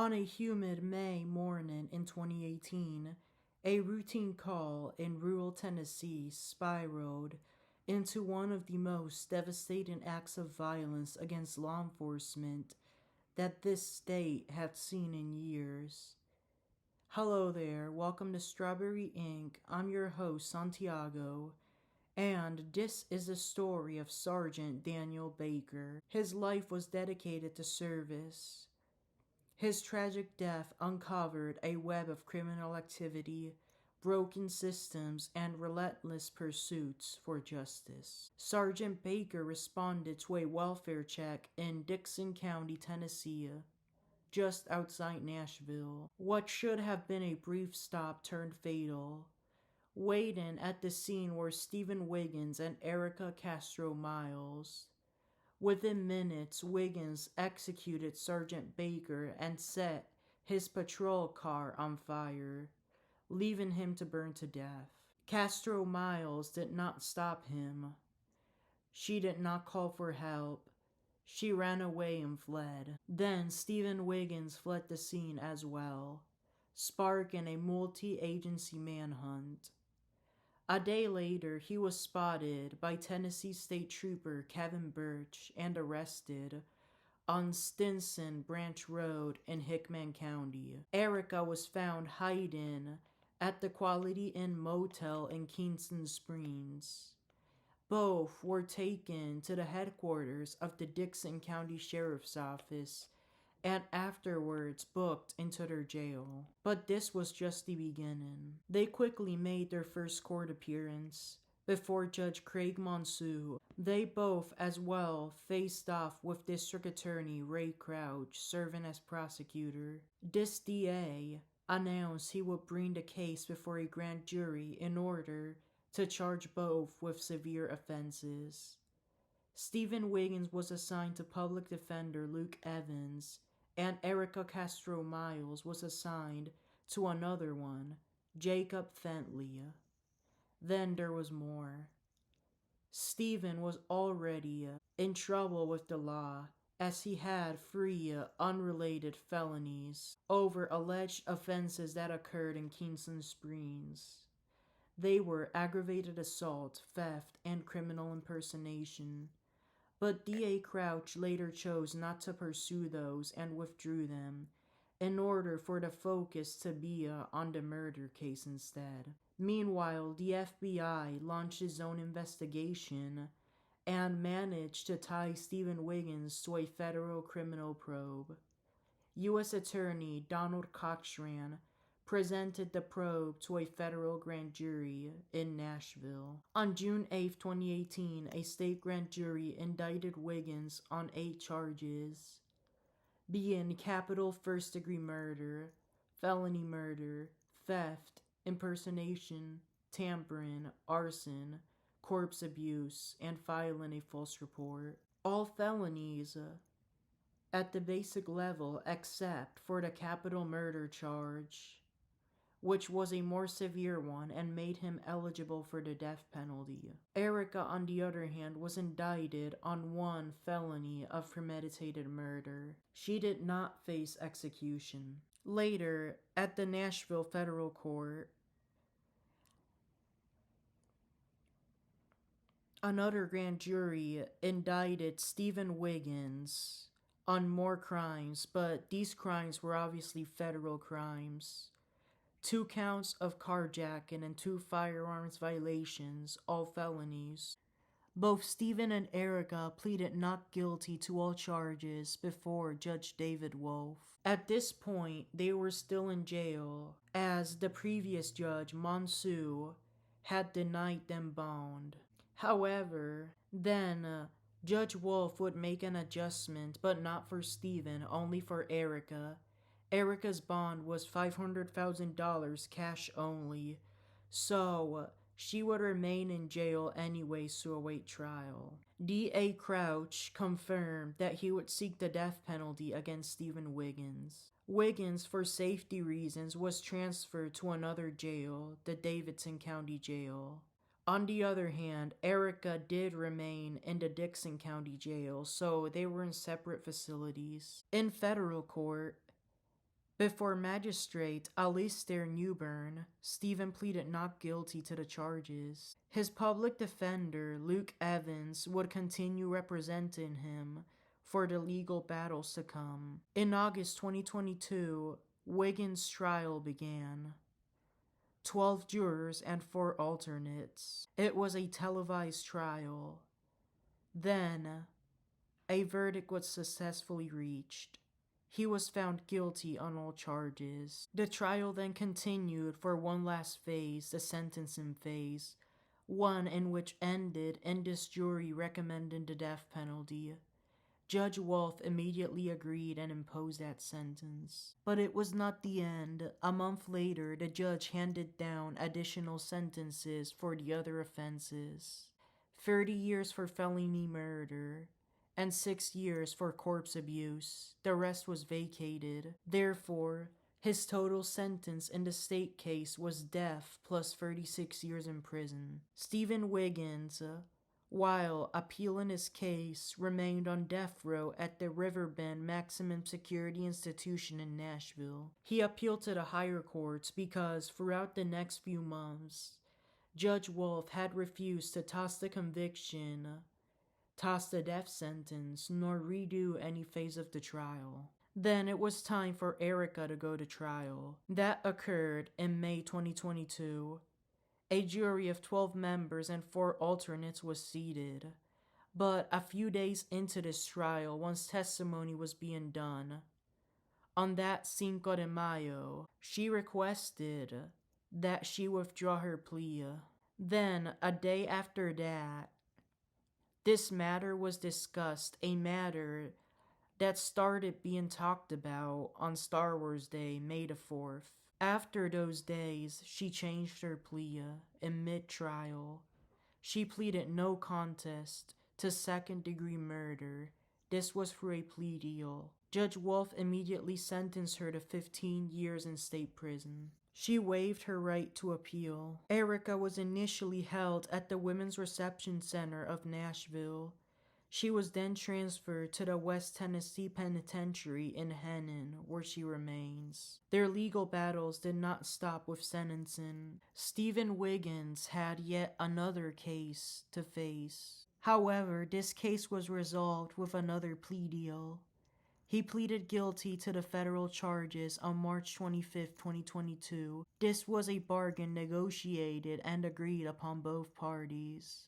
On a humid May morning in 2018, a routine call in rural Tennessee spiraled into one of the most devastating acts of violence against law enforcement that this state had seen in years. Hello there, welcome to Strawberry Inc. I'm your host, Santiago, and this is the story of Sergeant Daniel Baker. His life was dedicated to service. His tragic death uncovered a web of criminal activity, broken systems, and relentless pursuits for justice. Sergeant Baker responded to a welfare check in Dixon County, Tennessee, just outside Nashville. What should have been a brief stop turned fatal. Waiting at the scene were Steven Wiggins and Erica Castro Miles. Within minutes, Wiggins executed Sergeant Baker and set his patrol car on fire, leaving him to burn to death. Castro Miles did not stop him. She did not call for help. She ran away and fled. Then Steven Wiggins fled the scene as well, sparking a multi-agency manhunt. A day later, he was spotted by Tennessee State Trooper Kevin Birch and arrested on Stinson Branch Road in Hickman County. Erica was found hiding at the Quality Inn Motel in Kingston Springs. Both were taken to the headquarters of the Dixon County Sheriff's Office and afterwards booked into their jail. But this was just the beginning. They quickly made their first court appearance before Judge Craig Monsu. They both as well faced off with District Attorney Ray Crouch serving as prosecutor. This DA announced he would bring the case before a grand jury in order to charge both with severe offenses. Steven Wiggins was assigned to public defender Luke Evans, and Erica Castro Miles was assigned to another one, Jacob Fentley. Then there was more. Steven was already in trouble with the law, as he had 3 unrelated felonies over alleged offenses that occurred in Kingston Springs. They were aggravated assault, theft, and criminal impersonation. But D.A. Crouch later chose not to pursue those and withdrew them, in order for the focus to be on the murder case instead. Meanwhile, the FBI launched its own investigation and managed to tie Steven Wiggins to a federal criminal probe. U.S. Attorney Donald Cochran presented the probe to a federal grand jury in Nashville. On June 8, 2018, a state grand jury indicted Wiggins on 8 charges, being capital first-degree murder, felony murder, theft, impersonation, tampering, arson, corpse abuse, and filing a false report. All felonies at the basic level except for the capital murder charge, which was a more severe one and made him eligible for the death penalty. Erica, on the other hand, was indicted on 1 felony of premeditated murder. She did not face execution. Later, at the Nashville Federal Court, another grand jury indicted Steven Wiggins on more crimes, but these crimes were obviously federal crimes. 2 counts of carjacking and 2 firearms violations, all felonies. Both Steven and Erica pleaded not guilty to all charges before Judge David Wolf. At this point, they were still in jail, as the previous judge, Monsu, had denied them bond. However, then Judge Wolf would make an adjustment, but not for Steven, only for Erica. Erica's bond was $500,000 cash only, so she would remain in jail anyways to await trial. D.A. Crouch confirmed that he would seek the death penalty against Steven Wiggins. Wiggins, for safety reasons, was transferred to another jail, the Davidson County Jail. On the other hand, Erica did remain in the Dixon County Jail, so they were in separate facilities. In federal court, Before Magistrate Alistair Newburn, Steven pleaded not guilty to the charges. His public defender, Luke Evans, would continue representing him for the legal battles to come. In August 2022, Wiggins' trial began. 12 jurors and 4 alternates. It was a televised trial. Then, a verdict was successfully reached. He was found guilty on all charges. The trial then continued for one last phase, the sentencing phase, one in which ended in this jury recommending the death penalty. Judge Wolf immediately agreed and imposed that sentence. But it was not the end. A month later, the judge handed down additional sentences for the other offenses. 30 years for felony murder, and 6 years for corpse abuse. The rest was vacated. Therefore, his total sentence in the state case was death plus 36 years in prison. Steven Wiggins, while appealing his case, remained on death row at the Riverbend Maximum Security Institution in Nashville. He appealed to the higher courts because throughout the next few months, Judge Wolf had refused to toss the conviction, toss the death sentence, nor redo any phase of the trial. Then it was time for Erica to go to trial. That occurred in May 2022. A jury of 12 members and 4 alternates was seated. But a few days into this trial, once testimony was being done, on that Cinco de Mayo, she requested that she withdraw her plea. Then, a day after that, this matter was discussed, a matter that started being talked about on Star Wars Day, May the 4th. After those days, she changed her plea in mid-trial. She pleaded no contest to second-degree murder. This was for a plea deal. Judge Wolf immediately sentenced her to 15 years in state prison. She waived her right to appeal. Erica was initially held at the Women's Reception Center of Nashville. She was then transferred to the West Tennessee Penitentiary in Hennon, where she remains. Their legal battles did not stop with sentencing. Steven Wiggins had yet another case to face. However, this case was resolved with another plea deal. He pleaded guilty to the federal charges on March 25, 2022. This was a bargain negotiated and agreed upon both parties.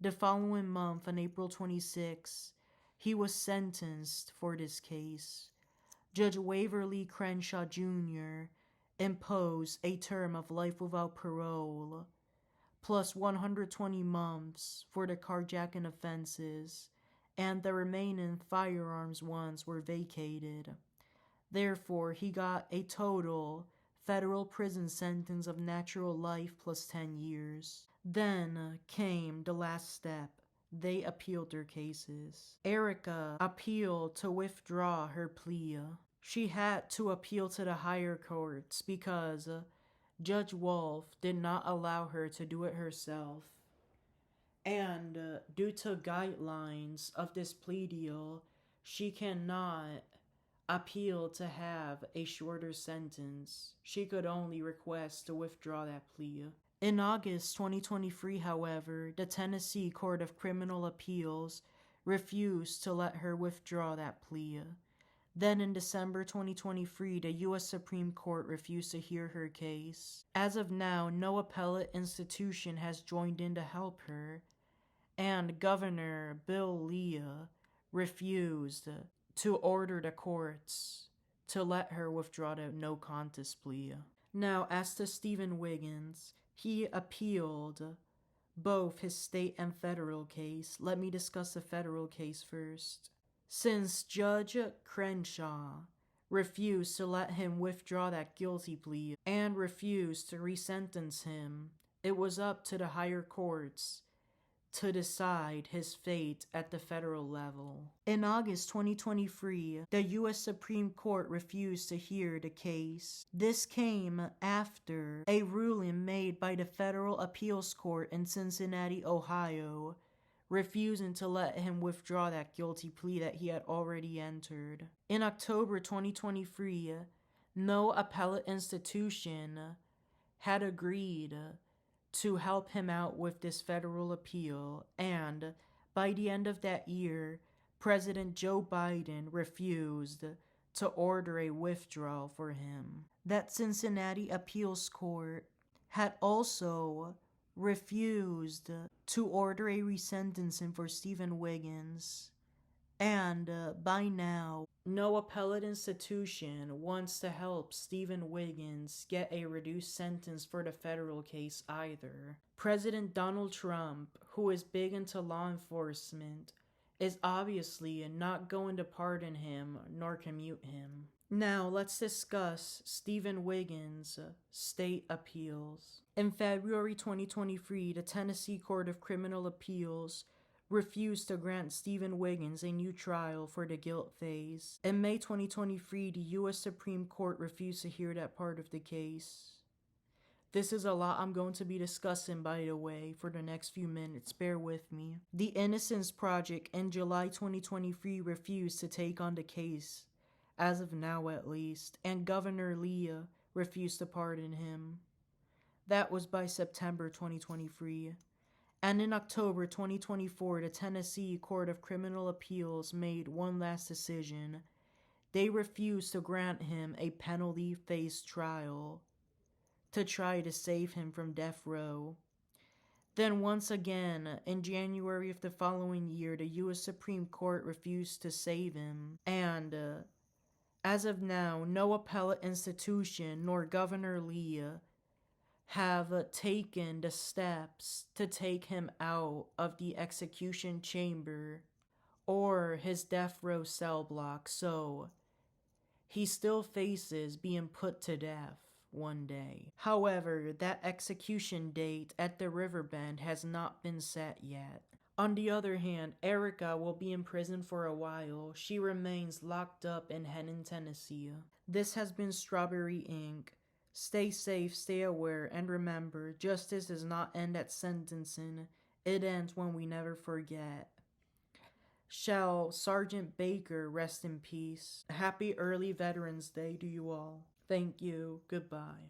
The following month, on April 26, he was sentenced for this case. Judge Waverly Crenshaw Jr. imposed a term of life without parole, plus 120 months for the carjacking offenses, and the remaining firearms ones were vacated. Therefore, he got a total federal prison sentence of natural life plus 10 years. Then came the last step. They appealed their cases. Erica appealed to withdraw her plea. She had to appeal to the higher courts because Judge Wolf did not allow her to do it herself. And due to guidelines of this plea deal, she cannot appeal to have a shorter sentence. She could only request to withdraw that plea. In August 2023, however, the Tennessee Court of Criminal Appeals refused to let her withdraw that plea. Then in December 2023, the U.S. Supreme Court refused to hear her case. As of now, no appellate institution has joined in to help her, and Governor Bill Lee refused to order the courts to let her withdraw the no contest plea. Now, as to Steven Wiggins, he appealed both his state and federal case. Let me discuss the federal case first. Since Judge Crenshaw refused to let him withdraw that guilty plea and refused to resentence him, it was up to the higher courts to decide his fate at the federal level. In August 2023, the U.S. Supreme Court refused to hear the case. This came after a ruling made by the Federal Appeals Court in Cincinnati, Ohio, refusing to let him withdraw that guilty plea that he had already entered. In October 2023, No appellate institution had agreed to help him out with this federal appeal, and by the end of that year, President Joe Biden refused to order a withdrawal for him. That Cincinnati appeals court had also refused to order a resentencing for Steven Wiggins. And by now, no appellate institution wants to help Steven Wiggins get a reduced sentence for the federal case either. President Donald Trump, who is big into law enforcement, is obviously not going to pardon him nor commute him. Now, let's discuss Steven Wiggins' state appeals. In February 2023, the Tennessee Court of Criminal Appeals refused to grant Steven Wiggins a new trial for the guilt phase. In May 2023, the U.S. Supreme Court refused to hear that part of the case. This is a lot I'm going to be discussing, by the way, for the next few minutes. Bear with me. The Innocence Project in July 2023 refused to take on the case, as of now at least, and Governor Leah refused to pardon him. That was by September 2023. And in October 2024, the Tennessee Court of Criminal Appeals made one last decision. They refused to grant him a penalty phase trial to try to save him from death row. Then once again, in January of the following year, the U.S. Supreme Court refused to save him. And as of now, no appellate institution nor Governor Leah have taken the steps to take him out of the execution chamber or his death row cell block, so he still faces being put to death one day. However, that execution date at the Riverbend has not been set yet. On the other hand, Erica will be in prison for a while. She remains locked up in Hennon, Tennessee. This has been Strawberry Inc. Stay safe, stay aware, and remember, justice does not end at sentencing. It ends when we never forget. Shall Sergeant Baker rest in peace. Happy early Veterans Day to you all. Thank you. Goodbye.